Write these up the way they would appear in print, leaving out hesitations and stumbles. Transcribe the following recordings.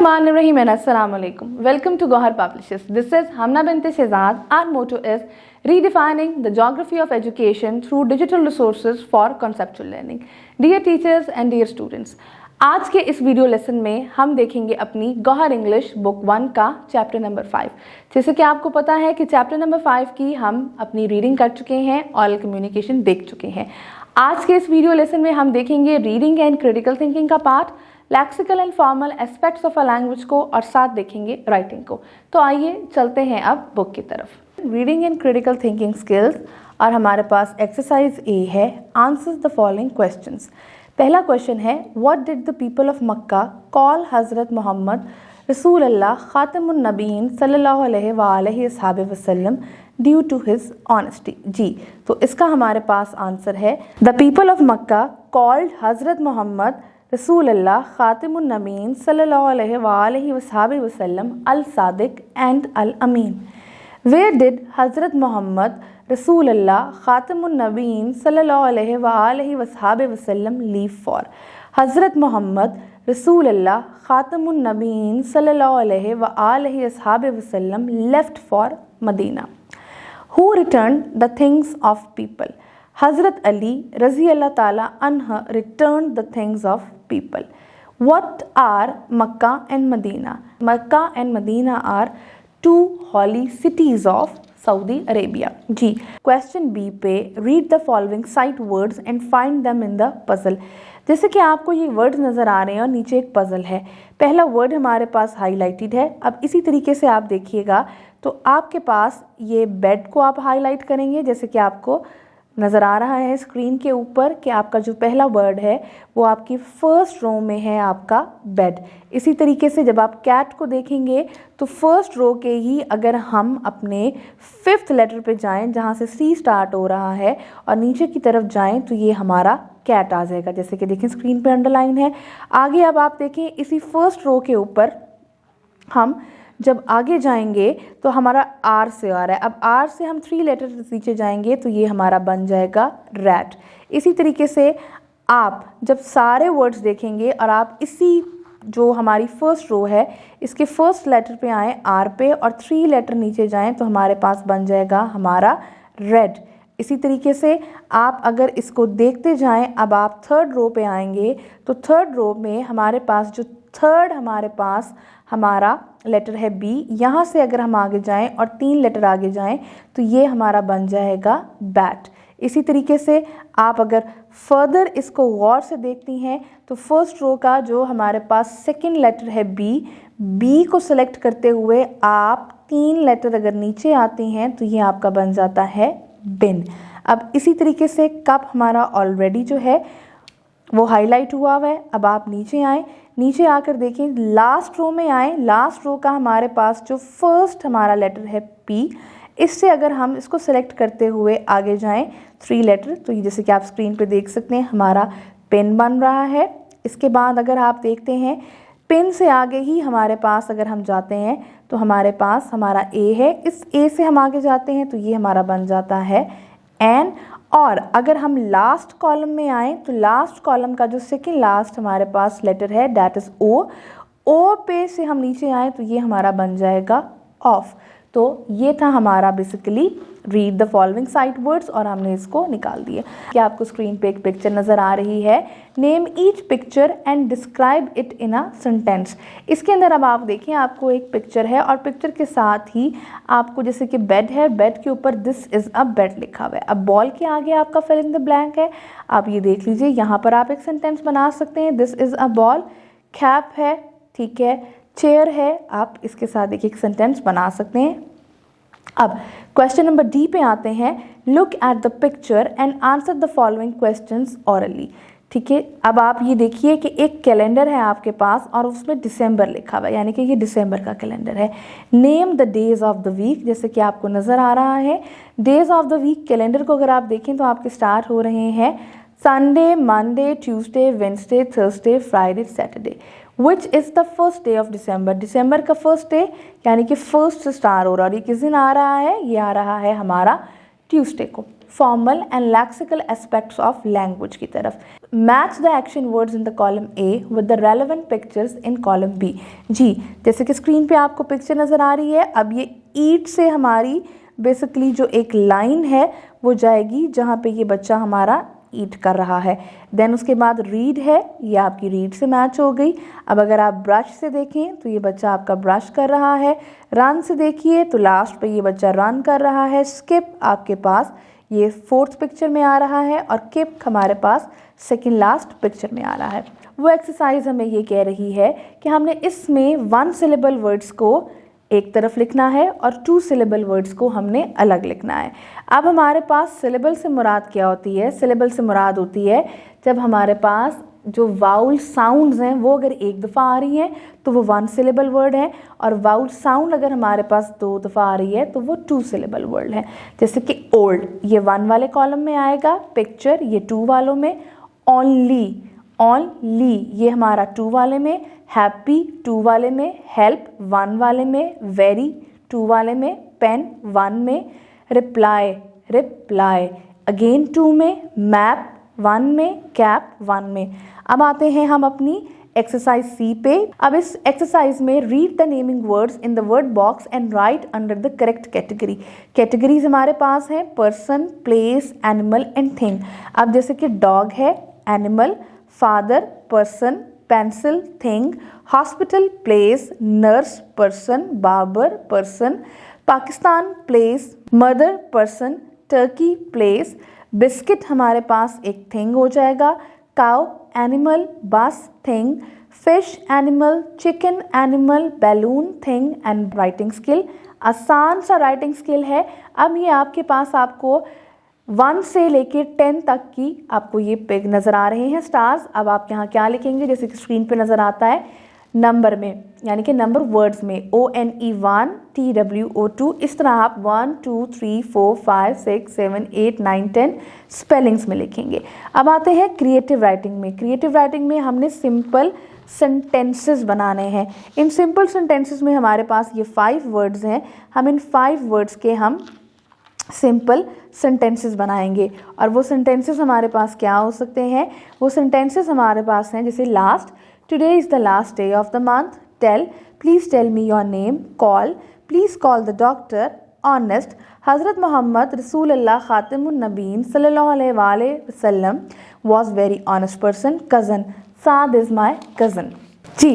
Bismillahirrahmanirrahim and Assalamu alaikum. Welcome to Gohar Publishers. This is Hamna Bint Shehzad. Our motto is redefining the geography of education through digital resources for conceptual learning. Dear teachers and dear students, आज के इस video lesson में हम देखेंगे अपनी Gauhar English book 1 का chapter number 5। जैसे कि आपको पता है कि चैप्टर नंबर 5 की हम अपनी रीडिंग कर चुके हैं, ऑरल कम्युनिकेशन देख चुके हैं। आज के इस वीडियो लेसन में हम देखेंगे रीडिंग एंड क्रिटिकल थिंकिंग का part, lexical and formal aspects of a language को, और साथ देखेंगे राइटिंग को। तो आइए चलते हैं अब बुक की तरफ। Reading and critical thinking skills, और हमारे पास एक्सरसाइज ए है, आंसर्स द फॉलोइंग क्वेश्चंस। पहला क्वेश्चन है, what did the people of Mecca call Hazrat Mohammad रसूल अल्लाह खातमुन नबीन सल्लल्लाहु अलैहि वसल्लम ड्यू टू हिज ऑनेस्टी। जी, तो इसका हमारे पास आंसर है, the people of Mecca called Hazrat Mohammad रसूल अल्लाह खातिमुन नबीन सल्लल्लाहु अलैहि वसल्लम al Sadiq and al Amin. Where did हज़रत मोहम्मद रसूल अल्लाह खातिमुन नबीन सल्लल्लाहु अलैहि वसल्लम लीव फॉर। हज़रत मोहम्मद रसूल अल्लाह खातिमुन नबीन सल्लल्लाहु अलैहि वसल्लम left for Medina. Who return the things of people. Hazrat Ali Razi Allah Ta'ala anha returned the things of people. What are Makkah and Medina? Makkah and Medina are two holy cities of Saudi Arabia. जी, question B पे read the following sight words and find them in the puzzle. जैसे कि आपको ये words नज़र आ रहे हैं और नीचे एक पज़ल है। पहला वर्ड हमारे पास हाईलाइटेड है। अब इसी तरीके से आप देखिएगा तो आपके पास ये बेड को आप हाईलाइट करेंगे, जैसे कि आपको नज़र आ रहा है स्क्रीन के ऊपर कि आपका जो पहला वर्ड है वो आपकी फर्स्ट रो में है, आपका बेड। इसी तरीके से जब आप कैट को देखेंगे तो फर्स्ट रो के ही अगर हम अपने 5th लेटर पे जाएं जहाँ से सी स्टार्ट हो रहा है और नीचे की तरफ जाएं तो ये हमारा कैट आ जाएगा, जैसे कि देखें स्क्रीन पे अंडरलाइन है। आगे अब आप देखें इसी फर्स्ट रो के ऊपर हम जब आगे जाएंगे तो हमारा आर से आ रहा है। अब आर से हम 3 लेटर नीचे जाएंगे तो ये हमारा बन जाएगा रैट। इसी तरीके से आप जब सारे वर्ड्स देखेंगे और आप इसी जो हमारी फर्स्ट रो है इसके फर्स्ट लेटर पे आए आर पे और 3 लेटर नीचे जाएं तो हमारे पास बन जाएगा हमारा रेड। इसी तरीके से आप अगर इसको देखते जाएं, अब आप 3rd रो पे आएंगे तो 3rd रो में हमारे पास जो 3rd हमारे पास हमारा लेटर है बी। यहाँ से अगर हम आगे जाएं और 3 लेटर आगे जाएं तो ये हमारा बन जाएगा बैट। इसी तरीके से आप अगर फर्दर इसको गौर से देखती हैं तो फर्स्ट रो का जो हमारे पास 2nd लेटर है बी को सिलेक्ट करते हुए आप 3 लेटर अगर नीचे आती हैं तो ये आपका बन जाता है बिन। अब इसी तरीके से कप हमारा ऑलरेडी जो है वो हाईलाइट हुआ है। अब आप नीचे आए, नीचे आकर देखें लास्ट रो में आए, लास्ट रो का हमारे पास जो फर्स्ट हमारा लेटर है पी, इससे अगर हम इसको सेलेक्ट करते हुए आगे जाएं 3 लेटर तो ये जैसे कि आप स्क्रीन पे देख सकते हैं हमारा पेन बन रहा है। इसके बाद अगर आप देखते हैं पेन से आगे ही हमारे पास अगर हम जाते हैं तो हमारे पास हमारा ए है, इस ए से हम आगे जाते हैं तो ये हमारा बन जाता है एन। और अगर हम लास्ट कॉलम में आए तो लास्ट कॉलम का जो 2nd लास्ट हमारे पास लेटर है दैट इज़ ओ पे से हम नीचे आए तो ये हमारा बन जाएगा ऑफ। तो ये था हमारा basically read the following sight words और हमने इसको निकाल दिया। क्या आपको स्क्रीन पे एक पिक्चर नज़र आ रही है, name each picture and describe it in a sentence. इसके अंदर अब आप देखिए आपको एक पिक्चर है और पिक्चर के साथ ही आपको जैसे कि बेड है, बेड के ऊपर दिस इज़ अ बेड लिखा हुआ है। अब बॉल के आगे आपका फिल इन द ब्लैंक है। आप ये देख लीजिए यहाँ पर आप एक सेंटेंस बना सकते हैं, this is a ball. Cap है, ठीक है, चेयर है, आप इसके साथ एक सेंटेंस बना सकते हैं। अब क्वेश्चन नंबर डी पे आते हैं, look at the picture and answer the following questions hourly. ठीक है, अब आप ये देखिए कि एक कैलेंडर है आपके पास और उसमें दिसंबर लिखा हुआ है, यानी कि ये दिसंबर का कैलेंडर है। Name the days of the week, जैसे कि आपको नज़र आ रहा है days of the week calendar को अगर आप देखें तो आपके स्टार्ट हो रहे हैं Sunday, Monday, Tuesday, Wednesday, Thursday, Friday, Saturday. Which is the first day of December, दिसंबर का फर्स्ट डे यानी कि फर्स्ट से स्टार्ट हो रहा है और ये किस दिन आ रहा है, ये आ रहा है हमारा ट्यूसडे को। Formal and lexical aspects of language की तरफ। Match the action words in the column A with the relevant pictures in column B. जी, जैसे कि स्क्रीन पे आपको पिक्चर नज़र आ रही है, अब ये ईट से हमारी बेसिकली जो एक लाइन है वो जाएगी जहाँ पे ये बच्चा हमारा ईट कर रहा है। देन उसके बाद रीड है, ये आपकी रीड से मैच हो गई। अब अगर आप ब्रश से देखें तो ये बच्चा आपका ब्रश कर रहा है। रन से देखिए तो लास्ट पे ये बच्चा रन कर रहा है। स्किप आपके पास ये फोर्थ पिक्चर में आ रहा है और किप हमारे पास सेकंड लास्ट पिक्चर में आ रहा है। वो एक्सरसाइज हमें ये कह रही है कि हमने इसमें 1 सिलेबल वर्ड्स को एक तरफ लिखना है और 2 सिलेबल वर्ड्स को हमने अलग लिखना है। अब हमारे पास सिलेबल से मुराद क्या होती है? सिलेबल से मुराद होती है जब हमारे पास जो वाउल साउंड्स हैं वो अगर एक दफ़ा आ रही हैं तो वो 1 सिलेबल वर्ड है, और वाउल साउंड अगर हमारे पास 2 दफ़ा आ रही है तो वो 2 सिलेबल वर्ड है। जैसे कि ओल्ड ये 1 वाले कॉलम में आएगा, पिक्चर ये 2 वालों में, ओनली ओनली ये हमारा 2 वाले में, हैप्पी 2 वाले में, हेल्प 1 वाले में, वेरी 2 वाले में, पेन 1 में, रिप्लाई रिप्लाई अगेन 2 में, मैप 1 में, कैप 1 में। अब आते हैं हम अपनी एक्सरसाइज सी पे। अब इस एक्सरसाइज में read the naming words in the word box and right under the correct category. Categories हमारे पास हैं person, place, animal and thing. अब जैसे कि डॉग है, animal, father, person, pencil, thing, hospital, place, nurse, person, barber, person, Pakistan, place, mother, person, Turkey, place, biscuit हमारे पास एक thing हो जाएगा, काउ, एनिमल, बस, thing, fish, animal, chicken, animal, balloon, thing and writing skill. आसान सा writing skill है। अब ये आपके पास आपको 1 से लेके 10 तक की आपको ये पिग नज़र आ रहे हैं स्टार्स। अब आप यहाँ क्या लिखेंगे? जैसे कि स्क्रीन पे नज़र आता है नंबर में, यानी कि नंबर वर्ड्स में, ONE1 TWO2, इस तरह आप 1 2 3 4 5 6 7 8 9 10 स्पेलिंग्स में लिखेंगे। अब आते हैं क्रिएटिव राइटिंग में। क्रिएटिव राइटिंग में हमने सिंपल सेंटेंसेस बनाने हैं। इन सिंपल सेंटेंसेस में हमारे पास ये 5 वर्ड्स हैं। हम इन 5 वर्ड्स के हम सिंपल सेंटेंसेस बनाएंगे, और वो सेंटेंसेस हमारे पास क्या हो सकते हैं? वो सेंटेंसेस हमारे पास हैं जैसे last, today is the last day of the month, tell, please tell me your name, call, please call the doctor, honest, हज़रत मोहम्मद रसूल अल्लाह ख़ातिमुन नबीन सल्लल्लाहु अलैहि वसल्लम was very honest person, cousin, Saad is my cousin. जी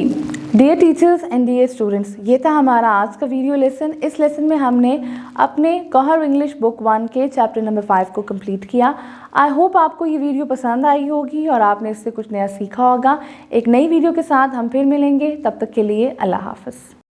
dear teachers and dear students, ये था हमारा आज का वीडियो लेसन। इस लेसन में हमने अपने गौहर इंग्लिश बुक 1 के चैप्टर नंबर 5 को कंप्लीट किया। आई होप आपको ये वीडियो पसंद आई होगी और आपने इससे कुछ नया सीखा होगा। एक नई वीडियो के साथ हम फिर मिलेंगे, तब तक के लिए अल्लाह हाफ़िज़।